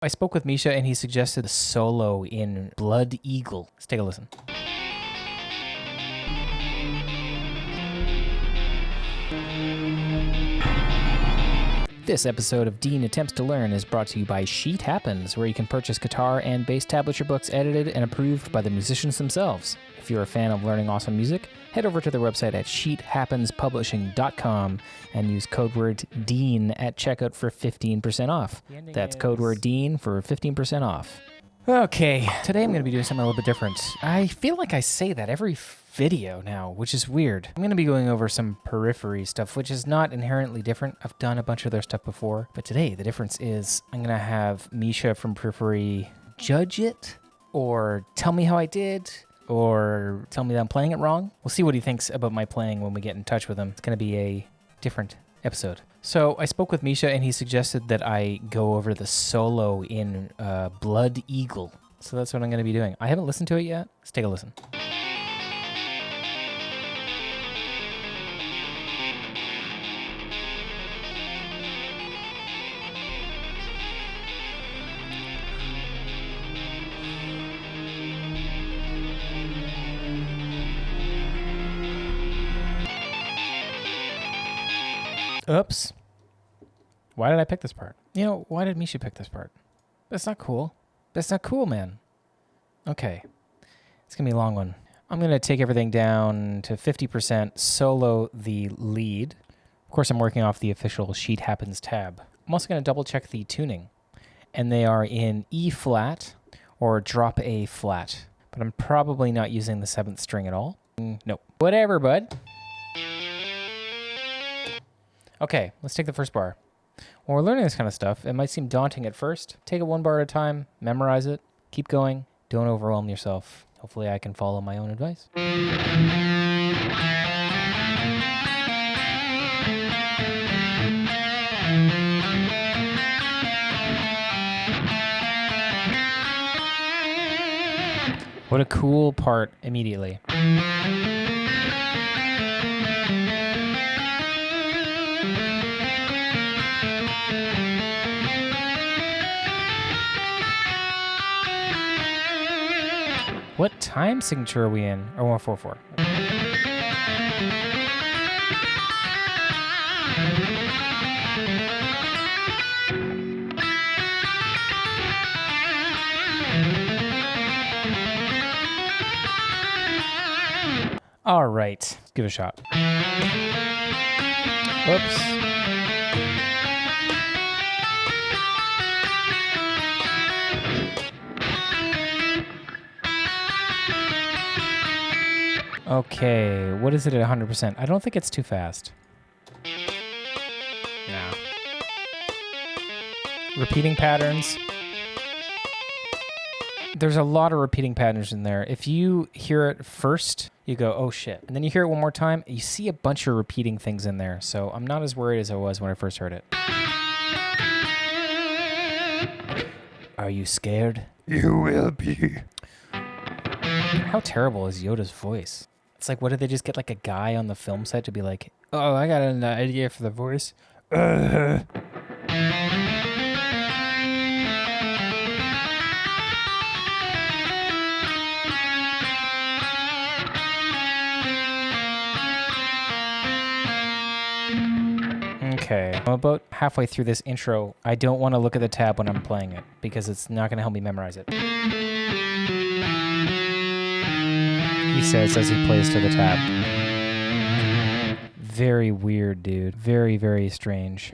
I spoke with Misha and he suggested a solo in Blood Eagle. Let's take a listen. This episode of Dean Attempts to Learn is brought to you by Sheet Happens, where you can purchase guitar and bass tablature books edited and approved by the musicians themselves. If you're a fan of learning awesome music, head over to their website at sheethappenspublishing.com and use code word DEAN at checkout for 15% off. That's code word DEAN for 15% off. Okay, today I'm going to be doing something a little bit different. I feel like I say that every video now, which is weird. I'm going to be going over some Periphery stuff, which is not inherently different. I've done a bunch of their stuff before, but today the difference is I'm going to have Misha from Periphery judge it, or tell me how I did, or tell me that I'm playing it wrong. We'll see what he thinks about my playing when we get in touch with him. It's going to be a different episode. So I spoke with Misha and he suggested that I go over the solo in Blood Eagle. So that's what I'm going to be doing. I haven't listened to it yet. Let's take a listen. Oops. Why did I pick this part? You know, why did Misha pick this part? That's not cool. That's not cool, man. Okay. It's going to be a long one. I'm going to take everything down to 50%, solo the lead. Of course, I'm working off the official Sheet Happens tab. I'm also going to double check the tuning. And they are in E flat or drop A flat. But I'm probably not using the 7th string at all. Nope. Whatever, bud. Okay, let's take the first bar. When we're learning this kind of stuff, it might seem daunting at first. Take it one bar at a time, memorize it, keep going, don't overwhelm yourself. Hopefully I can follow my own advice. What a cool part immediately. What time signature are we in? Or 144? All right, let's give it a shot. Oops. Okay, what is it at 100%? I don't think it's too fast. No. Repeating patterns. There's a lot of repeating patterns in there. If you hear it first, you go, oh shit. And then you hear it one more time, you see a bunch of repeating things in there. So I'm not as worried as I was when I first heard it. Are you scared? You will be. How terrible is Yoda's voice? It's like, what did they just get like a guy on the film set to be like, oh, I got an idea for the voice. Okay, I'm about halfway through this intro. I don't want to look at the tab when I'm playing it because it's not going to help me memorize it. He says as he plays to the tab. Very weird, dude. Very, very strange.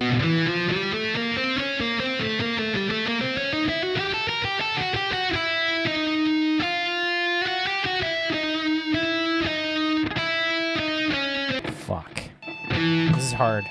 Fuck. This is hard.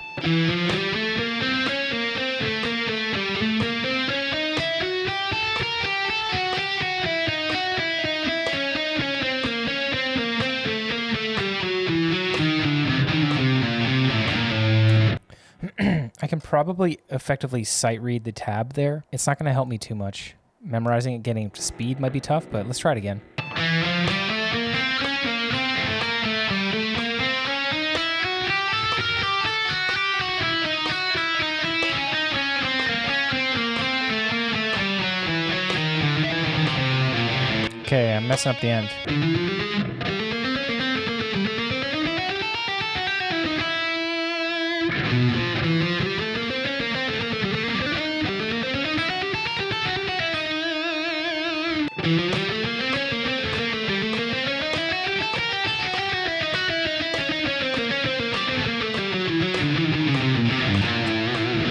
I can probably effectively sight read the tab there. It's not going to help me too much. Memorizing it, getting up to speed might be tough, but let's try it again. Okay, I'm messing up the end.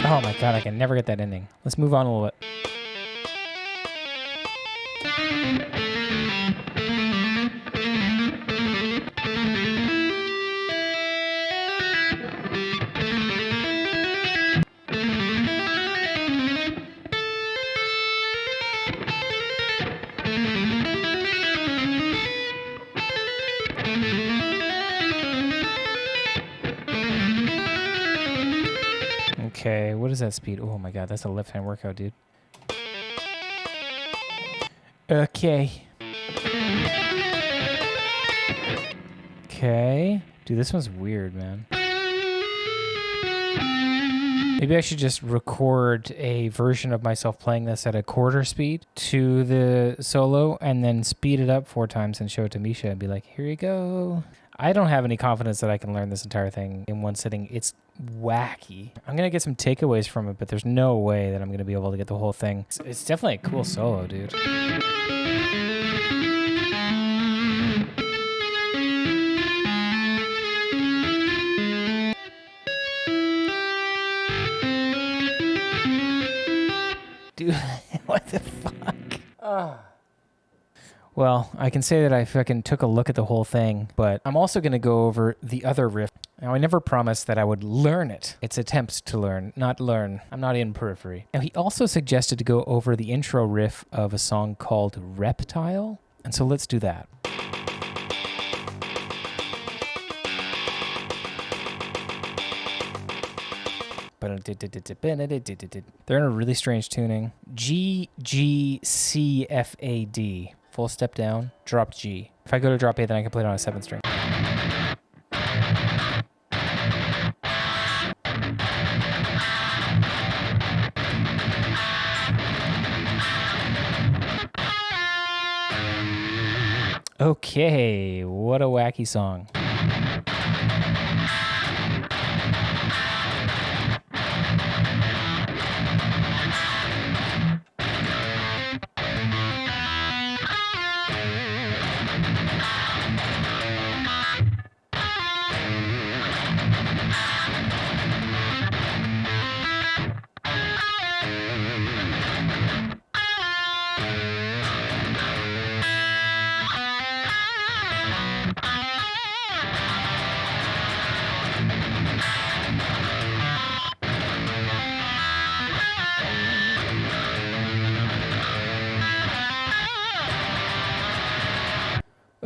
Oh my god, I can never get that ending. Let's move on a little bit. Okay, what is that speed? Oh my god, that's a left-hand workout, dude. Okay. Okay. Dude, this one's weird, man. Maybe I should just record a version of myself playing this at a quarter speed to the solo and then speed it up 4 times and show it to Misha and be like, here you go. I don't have any confidence that I can learn this entire thing in one sitting. It's wacky. I'm going to get some takeaways from it, but there's no way that I'm going to be able to get the whole thing. It's definitely a cool solo, dude. Dude, what the fuck? Well, I can say that I fucking took a look at the whole thing, but I'm also going to go over the other riff. Now, I never promised that I would learn it. It's attempts to learn, not learn. I'm not in Periphery. Now, he also suggested to go over the intro riff of a song called Reptile, and so let's do that. They're in a really strange tuning. G, G, C, F, A, D. Full step down, drop G. If I go to drop A, then I can play it on a 7th string. Okay, what a wacky song.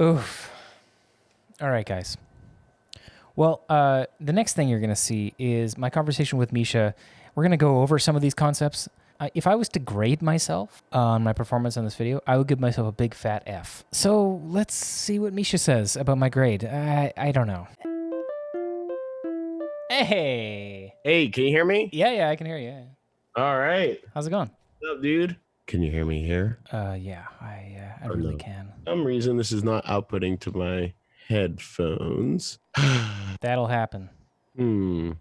Oof. All right, guys. Well, the next thing you're going to see is my conversation with Misha. We're going to go over some of these concepts. If I was to grade myself on my performance on this video, I would give myself a big fat F. So let's see what Misha says about my grade. I don't know. Hey. Hey, can you hear me? Yeah, I can hear you. All right. How's it going? What's up, dude? Can you hear me here? Yeah, I really can. For some reason, this is not outputting to my headphones. That'll happen. Yeah,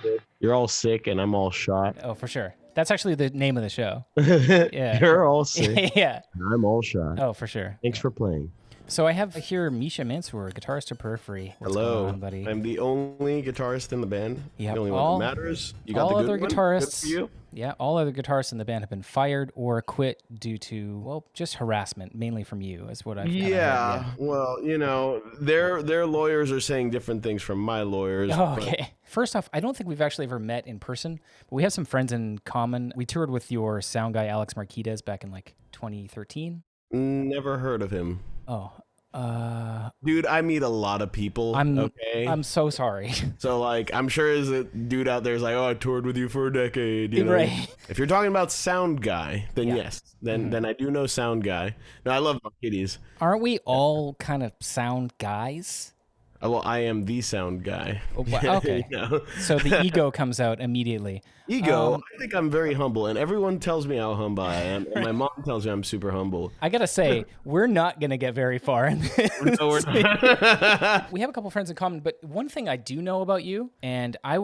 dude, you're all sick and I'm all shot. Oh, for sure. That's actually the name of the show. Yeah. You're all sick. Yeah. And I'm all shot. Oh, for sure. Thanks for playing. So I have here Misha Mansoor, guitarist of Periphery. What's Hello, going on, buddy? I'm the only guitarist in the band. Yep. The only one that matters. You got all the good other one? guitarists. Good for you? Yeah, all other guitarists in the band have been fired or quit due to, well, just harassment, mainly from you, is what I've kinda heard. Yeah. Well, you know, their lawyers are saying different things from my lawyers. Oh, okay. First off, I don't think we've actually ever met in person, but we have some friends in common. We toured with your sound guy, Alex Marquez, back in like 2013. Never heard of him. Oh, dude, I meet a lot of people. Okay, I'm so sorry. So like, I'm sure there's a dude out there who's like, oh, I toured with you for a decade. You know? Right. If you're talking about sound guy, then yes, then I do know sound guy. No, I love Marquez. Aren't we all kind of sound guys? Well, I am the sound guy. Okay. You know? So the ego comes out immediately. Ego, I think I'm very humble, and everyone tells me how humble I am, and my mom tells me I'm super humble. I gotta say, we're not gonna get very far in this. No, we're not. We have a couple friends in common, but one thing I do know about you, and I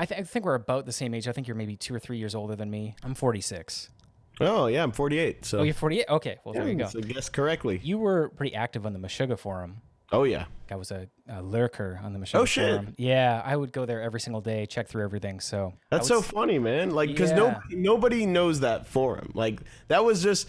think we're about the same age. I think you're maybe 2 or 3 years older than me. I'm 46. Oh, yeah, I'm 48. So. Oh, you're 48? Okay, well, there you go. So guess correctly. You were pretty active on the Meshuggah forum. Oh, yeah. I was a lurker on the Meshuggah forum. Yeah, I would go there every single day, check through everything. So that's so funny, man. Like, because nobody knows that forum. Like, it was just,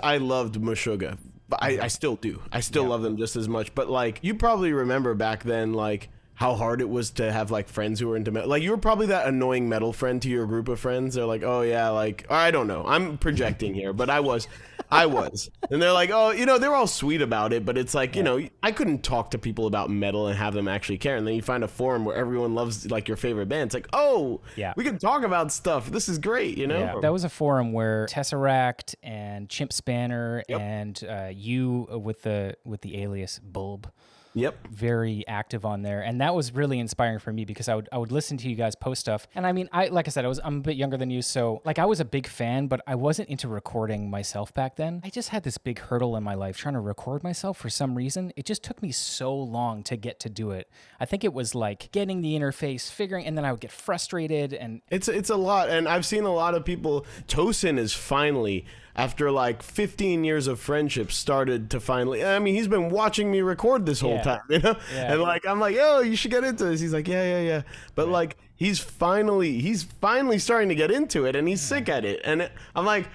I loved Meshuggah. But I still do. I still love them just as much. But, like, you probably remember back then, like, how hard it was to have, like, friends who were into metal. Like, you were probably that annoying metal friend to your group of friends. They're like, oh, yeah, like, I don't know. I'm projecting here, but I was. And they're like, oh, you know, they're all sweet about it, but it's like, you know, I couldn't talk to people about metal and have them actually care. And then you find a forum where everyone loves, like, your favorite band. It's like, oh, we can talk about stuff. This is great, you know? Yeah. That was a forum where Tesseract and Chimp Spanner and you with the alias Bulb. Yep. Very active on there. And that was really inspiring for me because I would listen to you guys post stuff. And I mean, like I said, I'm a bit younger than you. So like I was a big fan, but I wasn't into recording myself back then. I just had this big hurdle in my life trying to record myself for some reason. It just took me so long to get to do it. I think it was like getting the interface, figuring, and then I would get frustrated. And it's a lot. And I've seen a lot of people. Tosin is finally, after like 15 years of friendship, started to finally, I mean, he's been watching me record this whole time, you know? Yeah. And like, I'm like, oh, you should get into this. He's like, yeah. But like, he's finally starting to get into it, and he's sick at it. And I'm like,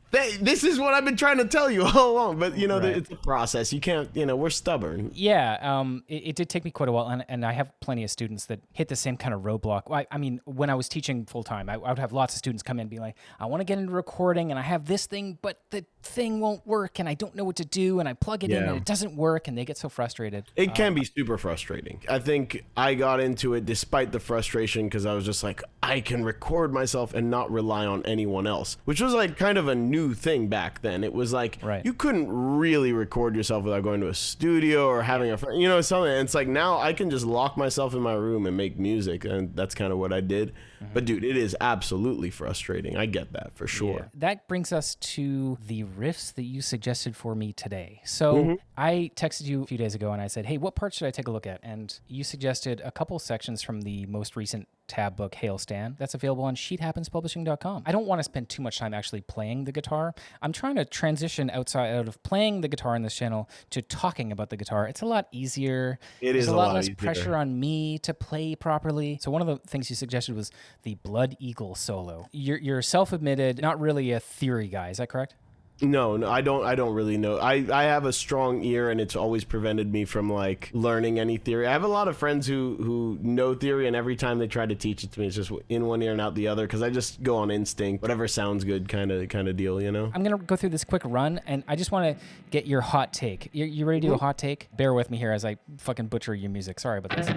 this is what I've been trying to tell you all along. But, you know, it's a process. You can't, you know, we're stubborn. Yeah. It did take me quite a while. And I have plenty of students that hit the same kind of roadblock. I mean, when I was teaching full time, I would have lots of students come in and be like, I want to get into recording and I have this thing, but the thing won't work and I don't know what to do. And I plug it in and it doesn't work. And they get so frustrated. It can be super frustrating. I think I got into it despite the frustration because I was just like, I can record myself and not rely on anyone else, which was like kind of a new thing back then. It was like you couldn't really record yourself without going to a studio or having a friend, you know, something. And it's like now I can just lock myself in my room and make music, and that's kind of what I did. But dude, it is absolutely frustrating. I get that for sure. Yeah. That brings us to the riffs that you suggested for me today. So I texted you a few days ago and I said, hey, what parts should I take a look at? And you suggested a couple sections from the most recent tab book, Hail Stan. That's available on sheethappenspublishing.com. I don't want to spend too much time actually playing the guitar. I'm trying to transition out of playing the guitar in this channel to talking about the guitar. It's a lot easier. There's a lot less pressure on me to play properly. So one of the things you suggested was the Blood Eagle solo. You're self-admitted, not really a theory guy. Is that correct? No, I don't really know. I have a strong ear, and it's always prevented me from like learning any theory. I have a lot of friends who know theory, and every time they try to teach it to me, it's just in one ear and out the other because I just go on instinct, whatever sounds good kind of deal, you know? I'm going to go through this quick run, and I just want to get your hot take. You ready to do a hot take? Bear with me here as I fucking butcher your music. Sorry about this.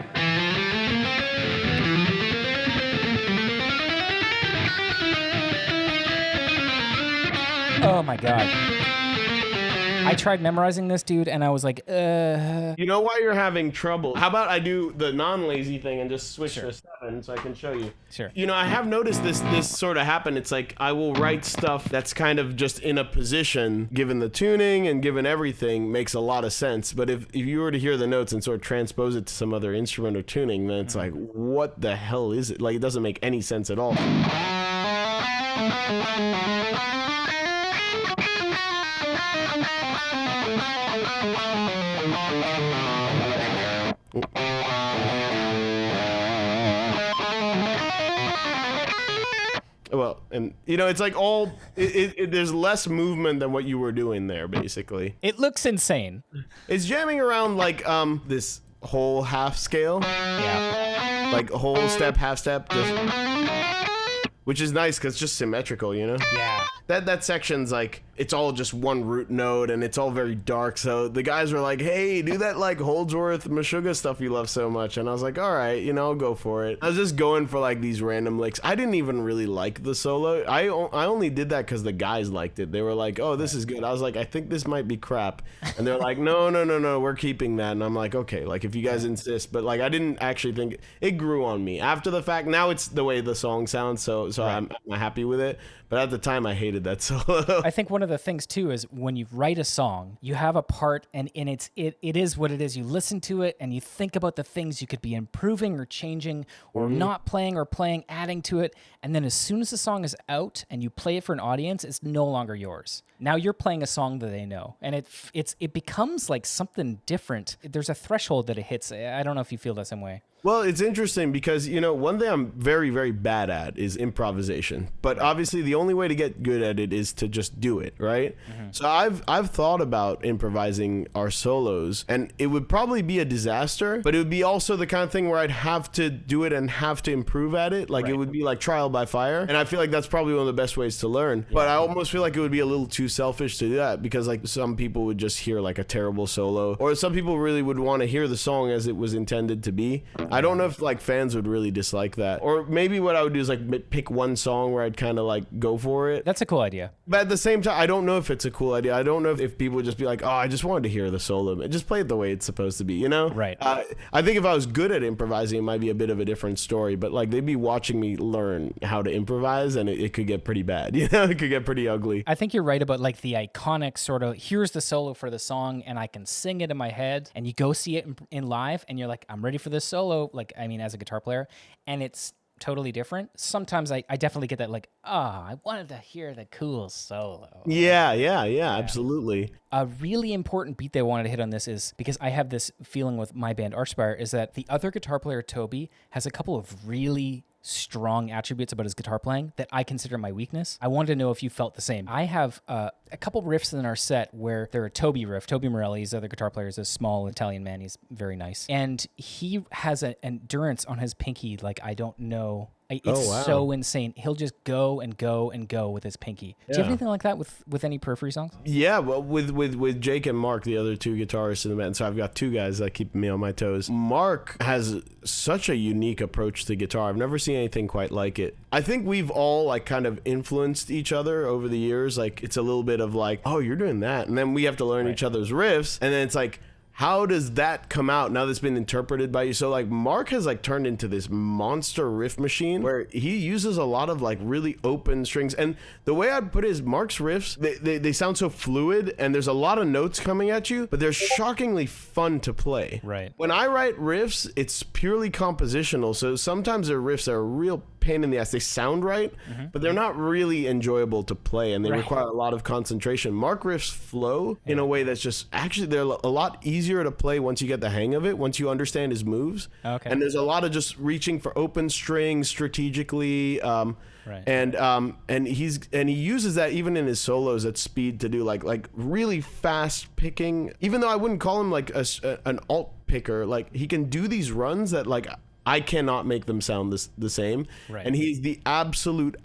Oh my God. I tried memorizing this, dude, and I was like, You know why you're having trouble? How about I do the non-lazy thing and just switch to 7 so I can show you? Sure. You know, I have noticed this sort of happen. It's like I will write stuff that's kind of just in a position, given the tuning and given everything, makes a lot of sense. But if you were to hear the notes and sort of transpose it to some other instrument or tuning, then it's like, what the hell is it? Like, it doesn't make any sense at all. Well, and you know, it's like there's less movement than what you were doing there, basically. It looks insane. It's jamming around like this whole half scale. Yeah. Like whole step, half step. which is nice because it's just symmetrical, you know? Yeah. That section's like, it's all just one root note and it's all very dark. So the guys were like, hey, do that like Holdsworth, Meshuggah stuff you love so much. And I was like, all right, you know, I'll go for it. I was just going for like these random licks. I didn't even really like the solo. I only did that because the guys liked it. They were like, oh, this is good. I was like, I think this might be crap. And they're like, no, we're keeping that. And I'm like, okay, like if you guys insist. But like, I didn't actually think it grew on me after the fact. Now it's the way the song sounds. So I'm happy with it. But at the time, I hated that solo. I think one of the things, too, is when you write a song, you have a part, and it is what it is. You listen to it, and you think about the things you could be improving or changing or not playing or playing, adding to it. And then as soon as the song is out and you play it for an audience, it's no longer yours. Now you're playing a song that they know. And it becomes like something different. There's a threshold that it hits. I don't know if you feel the same way. Well, it's interesting because, you know, one thing I'm very, very bad at is improvisation. But obviously the only way to get good at it is to just do it, right? So I've thought about improvising our solos, and it would probably be a disaster, but it would be also the kind of thing where I'd have to do it and have to improve at it. Like it would be like trial by fire. And I feel like that's probably one of the best ways to learn. But I almost feel like it would be a little too selfish to do that because like some people would just hear like a terrible solo, or some people really would want to hear the song as it was intended to be. I don't know if like fans would really dislike that. Or maybe what I would do is like pick one song where I'd kind of like go for it. That's a cool idea. But at the same time, I don't know if it's a cool idea. I don't know if people would just be like, oh, I just wanted to hear the solo. Just play it the way it's supposed to be, you know? Right. I think if I was good at improvising, it might be a bit of a different story. But like they'd be watching me learn how to improvise, and it could get pretty bad. You know, it could get pretty ugly. I think you're right about like the iconic sort of, here's the solo for the song and I can sing it in my head, and you go see it in live and you're like, I'm ready for this solo. Like, I mean, as a guitar player, and it's totally different. Sometimes I definitely get that like, I wanted to hear the cool solo. Yeah, absolutely. A really important beat they wanted to hit on this is, because I have this feeling with my band Archspire, is that the other guitar player, Toby, has a couple of really strong attributes about his guitar playing that I consider my weakness. I wanted to know if you felt the same. I have a couple riffs in our set where they're a Toby riff. Toby Morelli, the other guitar player, is a small Italian man. He's very nice. And he has an endurance on his pinky like I don't know. It's so insane. He'll just go and go and go with his pinky. Do you have anything like that with any Periphery songs? Yeah, well, with Jake and Mark, the other two guitarists in the band, so I've got two guys that keep me on my toes. Mark has such a unique approach to guitar. I've never seen anything quite like it. I think we've all like kind of influenced each other over the years. Like it's a little bit of like, oh, you're doing that, and then we have to learn each other's riffs, and then it's like, how does that come out now that's been interpreted by you? So like Mark has like turned into this monster riff machine where he uses a lot of like really open strings. And the way I'd put it is Mark's riffs, they sound so fluid and there's a lot of notes coming at you, but they're shockingly fun to play. Right. When I write riffs, it's purely compositional. So sometimes their riffs are a real pain in the ass. They sound right, but they're not really enjoyable to play, and they require a lot of concentration. Mark riffs flow in a way that's just, actually they're a lot easier to play once you get the hang of it, once you understand his moves. Okay. And there's a lot of just reaching for open strings strategically, and he uses that even in his solos at speed to do like really fast picking. Even though I wouldn't call him like an alt picker, like he can do these runs that like I cannot make them sound the same. Right. And he's the absolute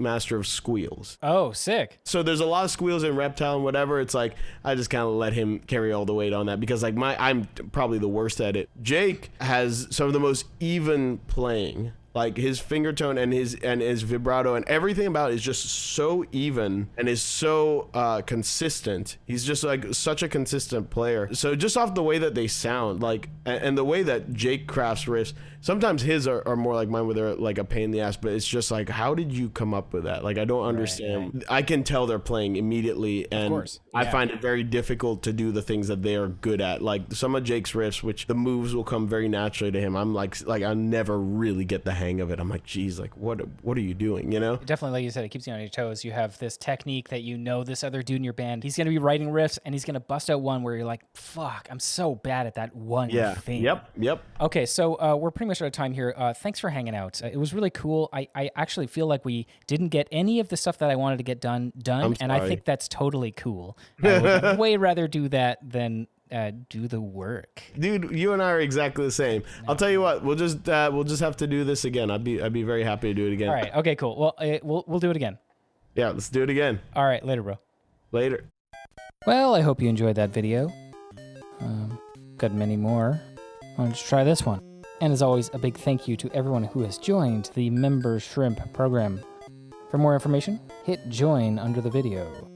master of squeals. Oh, sick. So there's a lot of squeals in Reptile and whatever. It's like, I just kind of let him carry all the weight on that because like I'm probably the worst at it. Jake has some of the most even playing. Like his finger tone and his vibrato and everything about it is just so even and is so consistent. He's just like such a consistent player. So just off the way that they sound, like, and the way that Jake crafts riffs, sometimes his are more like mine where they're like a pain in the ass, but it's just like, how did you come up with that? Like, I don't understand. Right. I can tell they're playing immediately, and I find it very difficult to do the things that they are good at. Like some of Jake's riffs, which the moves will come very naturally to him. I'm like I never really get the hang of it. I'm like, geez, like what are you doing, you know? Definitely, like you said, it keeps you on your toes. You have this technique that, you know, this other dude in your band, he's gonna be writing riffs and he's gonna bust out one where you're like, fuck, I'm so bad at that one thing. Yep. Okay, so we're pretty much out of time here. Thanks for hanging out. It was really cool. I actually feel like we didn't get any of the stuff that I wanted to get done, and I think that's totally cool. I would way rather do that than do the work. Dude, you and I are exactly the same. No. I'll tell you what. We'll just have to do this again. I'd be very happy to do it again. All right. Okay. Cool. Well, we'll do it again. Yeah. Let's do it again. All right. Later, bro. Later. Well, I hope you enjoyed that video. Got many more. Why don't you try this one? And as always, a big thank you to everyone who has joined the Member Shrimp program. For more information, hit join under the video.